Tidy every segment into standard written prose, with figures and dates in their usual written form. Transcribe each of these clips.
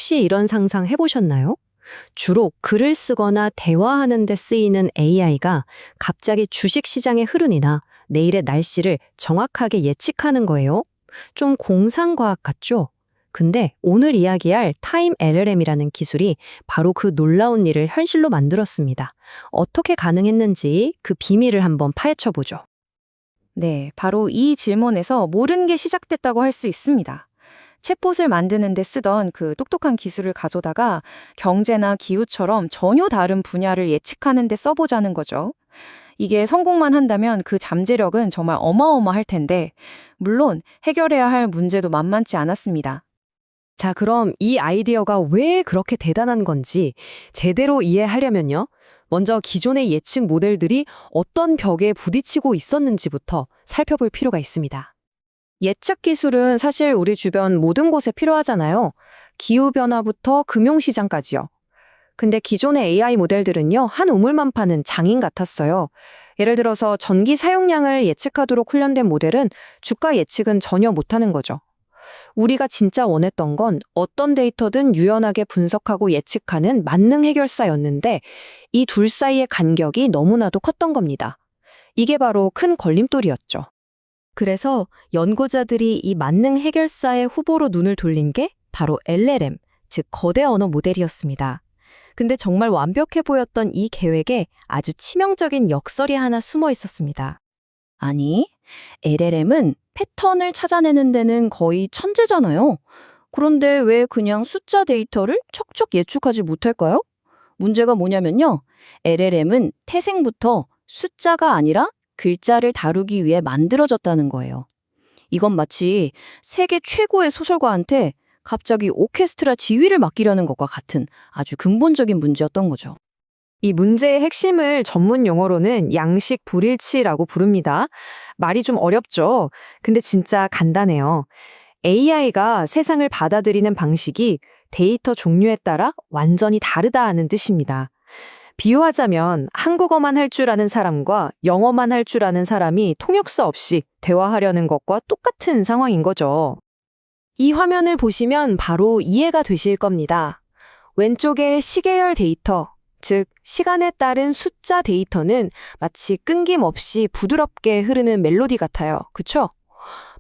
혹시 이런 상상 해보셨나요? 주로 글을 쓰거나 대화하는 데 쓰이는 AI가 갑자기 주식 시장의 흐름이나 내일의 날씨를 정확하게 예측하는 거예요. 좀 공상과학 같죠? 근데 오늘 이야기할 타임 LLM이라는 기술이 바로 그 놀라운 일을 현실로 만들었습니다. 어떻게 가능했는지 그 비밀을 한번 파헤쳐 보죠. 네, 바로 이 질문에서 모든 게 시작됐다고 할 수 있습니다. 챗봇을 만드는 데 쓰던 그 똑똑한 기술을 가져다가 경제나 기후처럼 전혀 다른 분야를 예측하는 데 써보자는 거죠. 이게 성공만 한다면 그 잠재력은 정말 어마어마할 텐데, 물론 해결해야 할 문제도 만만치 않았습니다. 자, 그럼 이 아이디어가 왜 그렇게 대단한 건지 제대로 이해하려면요. 먼저 기존의 예측 모델들이 어떤 벽에 부딪히고 있었는지부터 살펴볼 필요가 있습니다. 예측 기술은 사실 우리 주변 모든 곳에 필요하잖아요. 기후변화부터 금융시장까지요. 근데 기존의 AI 모델들은요, 한 우물만 파는 장인 같았어요. 예를 들어서 전기 사용량을 예측하도록 훈련된 모델은 주가 예측은 전혀 못하는 거죠. 우리가 진짜 원했던 건 어떤 데이터든 유연하게 분석하고 예측하는 만능 해결사였는데 이 둘 사이의 간격이 너무나도 컸던 겁니다. 이게 바로 큰 걸림돌이었죠. 그래서 연구자들이 이 만능 해결사의 후보로 눈을 돌린 게 바로 LLM, 즉 거대 언어 모델이었습니다. 근데 정말 완벽해 보였던 이 계획에 아주 치명적인 역설이 하나 숨어 있었습니다. 아니, LLM은 패턴을 찾아내는 데는 거의 천재잖아요. 그런데 왜 그냥 숫자 데이터를 척척 예측하지 못할까요? 문제가 뭐냐면요. LLM은 태생부터 숫자가 아니라 글자를 다루기 위해 만들어졌다는 거예요. 이건 마치 세계 최고의 소설가한테 갑자기 오케스트라 지휘를 맡기려는 것과 같은 아주 근본적인 문제였던 거죠. 이 문제의 핵심을 전문 용어로는 양식 불일치라고 부릅니다. 말이 좀 어렵죠? 근데 진짜 간단해요. AI가 세상을 받아들이는 방식이 데이터 종류에 따라 완전히 다르다는 뜻입니다. 비유하자면 한국어만 할 줄 아는 사람과 영어만 할 줄 아는 사람이 통역사 없이 대화하려는 것과 똑같은 상황인 거죠. 이 화면을 보시면 바로 이해가 되실 겁니다. 왼쪽의 시계열 데이터, 즉 시간에 따른 숫자 데이터는 마치 끊김없이 부드럽게 흐르는 멜로디 같아요. 그쵸?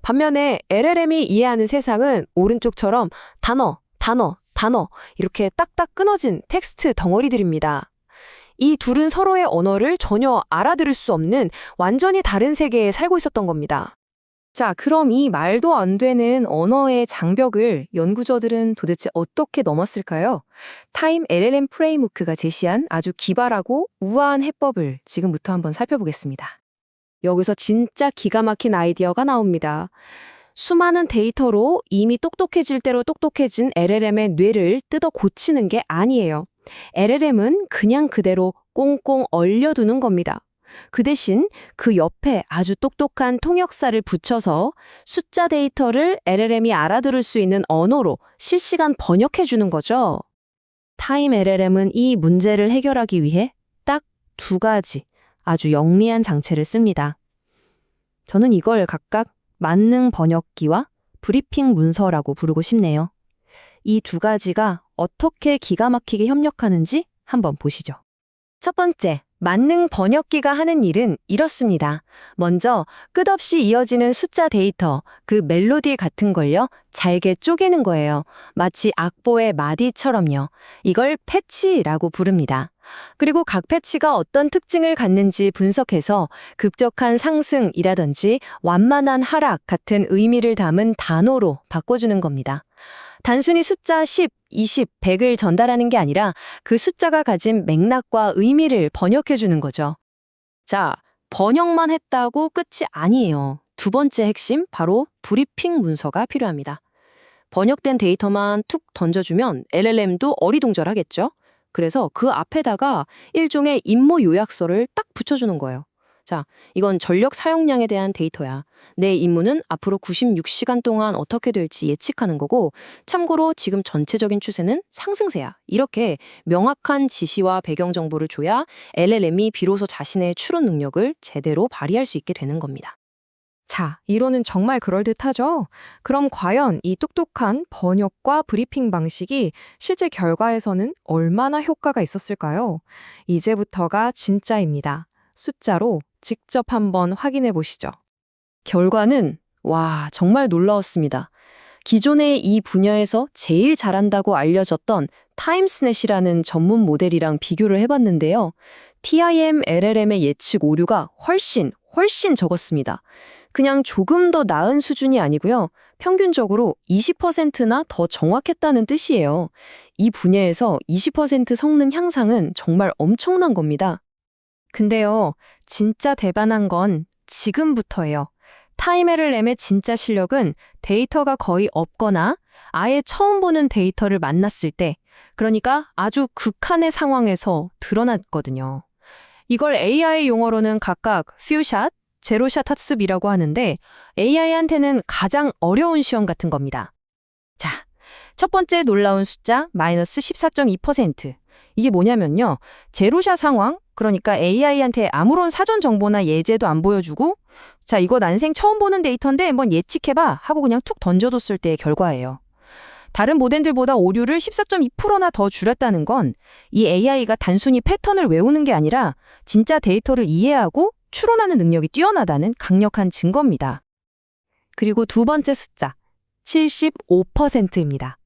반면에 LLM이 이해하는 세상은 오른쪽처럼 단어, 단어, 단어 이렇게 딱딱 끊어진 텍스트 덩어리들입니다. 이 둘은 서로의 언어를 전혀 알아들을 수 없는 완전히 다른 세계에 살고 있었던 겁니다. 자, 그럼 이 말도 안 되는 언어의 장벽을 연구자들은 도대체 어떻게 넘었을까요? 타임 LLM 프레임워크가 제시한 아주 기발하고 우아한 해법을 지금부터 한번 살펴보겠습니다. 여기서 진짜 기가 막힌 아이디어가 나옵니다. 수많은 데이터로 이미 똑똑해질 대로 똑똑해진 LLM의 뇌를 뜯어 고치는 게 아니에요. LLM은 그냥 그대로 꽁꽁 얼려두는 겁니다. 그 대신 그 옆에 아주 똑똑한 통역사를 붙여서 숫자 데이터를 LLM이 알아들을 수 있는 언어로 실시간 번역해 주는 거죠. 타임 LLM은 이 문제를 해결하기 위해 딱 두 가지 아주 영리한 장치를 씁니다. 저는 이걸 각각 만능 번역기와 브리핑 문서라고 부르고 싶네요. 이 두 가지가 어떻게 기가 막히게 협력하는지 한번 보시죠. 첫 번째, 만능 번역기가 하는 일은 이렇습니다. 먼저 끝없이 이어지는 숫자 데이터, 그 멜로디 같은 걸요, 잘게 쪼개는 거예요. 마치 악보의 마디처럼요. 이걸 패치라고 부릅니다. 그리고 각 패치가 어떤 특징을 갖는지 분석해서 급격한 상승이라든지 완만한 하락 같은 의미를 담은 단어로 바꿔주는 겁니다. 단순히 숫자 10, 20, 100을 전달하는 게 아니라 그 숫자가 가진 맥락과 의미를 번역해 주는 거죠. 자, 번역만 했다고 끝이 아니에요. 두 번째 핵심, 바로 브리핑 문서가 필요합니다. 번역된 데이터만 툭 던져주면 LLM도 어리둥절하겠죠? 그래서 그 앞에다가 일종의 임무 요약서를 딱 붙여주는 거예요. 자, 이건 전력 사용량에 대한 데이터야. 내 임무는 앞으로 96시간 동안 어떻게 될지 예측하는 거고, 참고로 지금 전체적인 추세는 상승세야. 이렇게 명확한 지시와 배경 정보를 줘야 LLM이 비로소 자신의 추론 능력을 제대로 발휘할 수 있게 되는 겁니다. 자, 이론은 정말 그럴듯하죠? 그럼 과연 이 똑똑한 번역과 브리핑 방식이 실제 결과에서는 얼마나 효과가 있었을까요? 이제부터가 진짜입니다. 숫자로 직접 한번 확인해 보시죠. 결과는 정말 놀라웠습니다. 기존에 이 분야에서 제일 잘한다고 알려졌던 타임스넷이라는 전문 모델이랑 비교를 해봤는데요. TIM LLM의 예측 오류가 훨씬 적었습니다. 그냥 조금 더 나은 수준이 아니고요. 평균적으로 20%나 더 정확했다는 뜻이에요. 이 분야에서 20% 성능 향상은 정말 엄청난 겁니다. 근데요, 진짜 대단한 건 지금부터예요. 타임LLM의 진짜 실력은 데이터가 거의 없거나 아예 처음 보는 데이터를 만났을 때, 그러니까 아주 극한의 상황에서 드러났거든요. 이걸 AI 용어로는 각각 퓨샷, 제로샷 학습이라고 하는데 AI한테는 가장 어려운 시험 같은 겁니다. 자, 첫 번째 놀라운 숫자 마이너스 14.2%. 이게 뭐냐면요. 제로샷 상황, 그러니까 AI한테 아무런 사전 정보나 예제도 안 보여주고 자, 이거 난생 처음 보는 데이터인데 한번 예측해봐 하고 그냥 툭 던져뒀을 때의 결과예요. 다른 모델들보다 오류를 14.2%나 더 줄였다는 건 이 AI가 단순히 패턴을 외우는 게 아니라 진짜 데이터를 이해하고 추론하는 능력이 뛰어나다는 강력한 증거입니다. 그리고 두 번째 숫자, 75%입니다.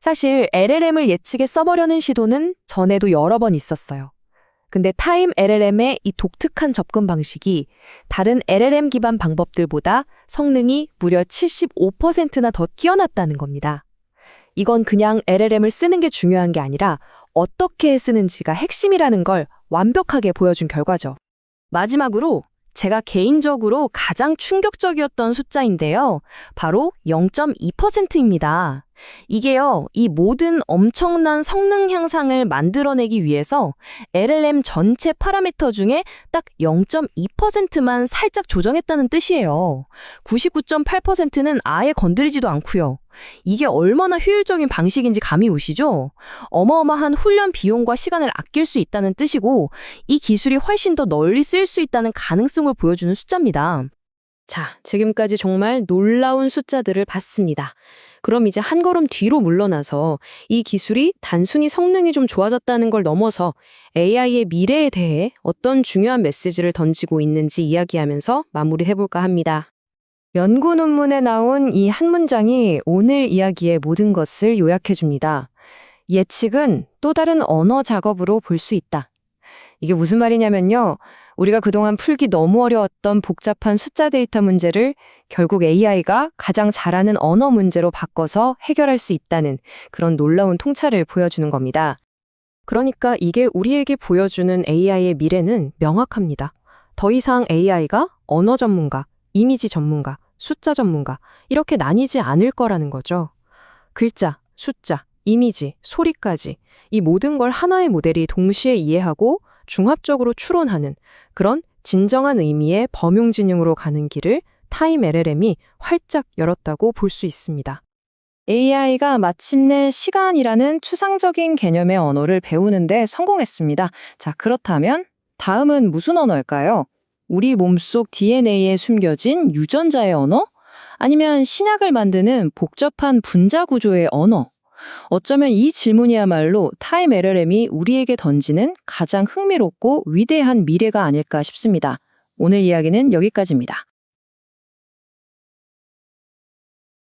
사실 LLM을 예측에 써보려는 시도는 전에도 여러 번 있었어요. 근데 타임 LLM의 이 독특한 접근 방식이 다른 LLM 기반 방법들보다 성능이 무려 75%나 더 뛰어났다는 겁니다. 이건 그냥 LLM을 쓰는 게 중요한 게 아니라 어떻게 쓰는지가 핵심이라는 걸 완벽하게 보여준 결과죠. 마지막으로 제가 개인적으로 가장 충격적이었던 숫자인데요. 바로 0.2%입니다. 이게요, 이 모든 엄청난 성능 향상을 만들어내기 위해서 LLM 전체 파라미터 중에 딱 0.2%만 살짝 조정했다는 뜻이에요. 99.8%는 아예 건드리지도 않고요. 이게 얼마나 효율적인 방식인지 감이 오시죠? 어마어마한 훈련 비용과 시간을 아낄 수 있다는 뜻이고 이 기술이 훨씬 더 널리 쓰일 수 있다는 가능성을 보여주는 숫자입니다. 자, 지금까지 정말 놀라운 숫자들을 봤습니다. 그럼 이제 한 걸음 뒤로 물러나서 이 기술이 단순히 성능이 좀 좋아졌다는 걸 넘어서 AI의 미래에 대해 어떤 중요한 메시지를 던지고 있는지 이야기하면서 마무리해볼까 합니다. 연구 논문에 나온 이 한 문장이 오늘 이야기의 모든 것을 요약해줍니다. 예측은 또 다른 언어 작업으로 볼 수 있다. 이게 무슨 말이냐면요. 우리가 그동안 풀기 너무 어려웠던 복잡한 숫자 데이터 문제를 결국 AI가 가장 잘하는 언어 문제로 바꿔서 해결할 수 있다는 그런 놀라운 통찰을 보여주는 겁니다. 그러니까 이게 우리에게 보여주는 AI의 미래는 명확합니다. 더 이상 AI가 언어 전문가, 이미지 전문가, 숫자 전문가 이렇게 나뉘지 않을 거라는 거죠. 글자, 숫자, 이미지, 소리까지 이 모든 걸 하나의 모델이 동시에 이해하고 중합적으로 추론하는 그런 진정한 의미의 범용진영으로 가는 길을 타임 LLM이 활짝 열었다고 볼 수 있습니다. AI가 마침내 시간이라는 추상적인 개념의 언어를 배우는데 성공했습니다. 자, 그렇다면 다음은 무슨 언어일까요? 우리 몸속 DNA에 숨겨진 유전자의 언어? 아니면 신약을 만드는 복잡한 분자 구조의 언어? 어쩌면 이 질문이야말로 타임 LLM이 우리에게 던지는 가장 흥미롭고 위대한 미래가 아닐까 싶습니다. 오늘 이야기는 여기까지입니다.